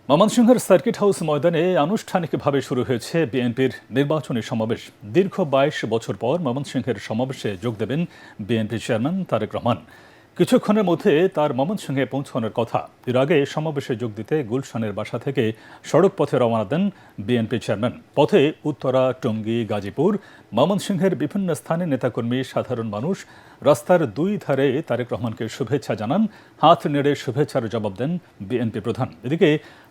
ময়মনসিংহের circuit house ময়দানে আনুষ্ঠানিকভাবে শুরু হয়েছে বিএনপির নির্বাচনী সমাবেশ। দীর্ঘ ২২ বছর পর ময়মনসিংহের সমাবেশে যোগ দেবেন বিএনপি চেয়ারম্যান তারেক রহমান। কিছুক্ষণের মধ্যে তার ময়মনসিংহে পৌঁছানোর কথা। এর আগে সমাবেশে যোগ দিতে গুলশানের বাসা থেকে সড়ক পথে রওনা দেন বিএনপি চেয়ারম্যান। পথে উত্তরা, টঙ্গী, গাজীপুর, ময়মনসিংহের বিভিন্ন স্থানে নেতাকর্মী, সাধারণ মানুষ রাস্তার দুই ধারে তারেক রহমানকে শুভেচ্ছা জানান, হাত নেড়ে শুভেচ্ছার জবাব দেন বিএনপি প্রধান। এদিকে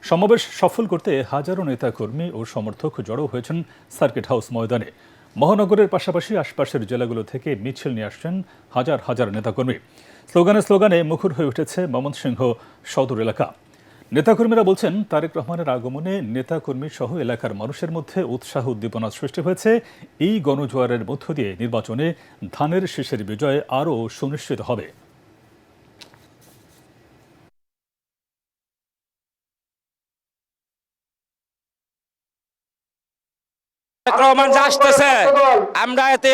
সমাবেশ সফল করতে হাজারো নেতাকর্মী ও সমর্থক জড়ো হয়েছেন সার্কিট হাউস ময়দানে। মহানগরের পাশাপাশি আশপাশের জেলাগুলো থেকে মিছিল নিয়ে আসছেন হাজার হাজার নেতাকর্মী। স্লোগানে মুখর হয়ে উঠেছে ময়মনসিংহ সদর এলাকা। নেতাকর্মীরা বলছেন, তারেক রহমানের আগমনে নেতাকর্মী সহ এলাকার মানুষের মধ্যে উৎসাহ উদ্দীপনা সৃষ্টি হয়েছে। এই গণজোয়ারের মধ্য দিয়ে নির্বাচনে ধানের শীষের বিজয় আরও সুনিশ্চিত হবে। রহমান আসতেছে, আমরা এতে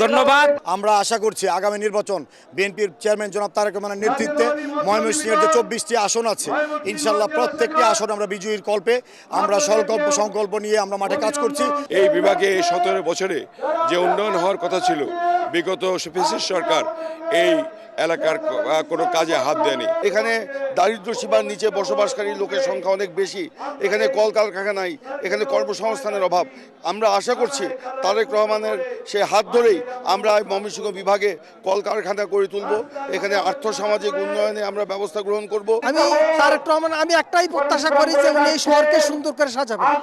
ধন্যবাদ। আমরা আশা করছি আগামী নির্বাচন বিএনপির চেয়ারম্যান জনাব তারেক রহমানের নেতৃত্বে ময়মনসিংহের যে 24টি আসন আছে, ইনশাল্লাহ প্রত্যেকটি আসন আমরা বিজয়ীর কল্পে আমরা সংকল্প নিয়ে আমরা মাঠে কাজ করছি। এই বিভাগে 17 বছরে যে উন্নয়ন হওয়ার কথা ছিল, বিগত ফ্যাসিস্ট সরকার এই এলাকার কোনো কাজে হাত দেয়নি। এখানে দারিদ্র সীমার নিচে বসবাসকারী লোকের সংখ্যা অনেক বেশি, এখানে কলকারখানা নাই, এখানে কর্মসংস্থানের অভাব। আমরা আশা করছি তারেক রহমানের সে হাত ধরেই আমরা ময়মনসিংহ বিভাগে কলকারখানা গড়ে তুলব, এখানে আর্থসামাজিক উন্নয়নে আমরা ব্যবস্থা গ্রহণ করব। আমি তারেক রহমান, আমি একটাই প্রত্যাশা করি যে উনি এই শহরকে সুন্দর করে সাজাবেন।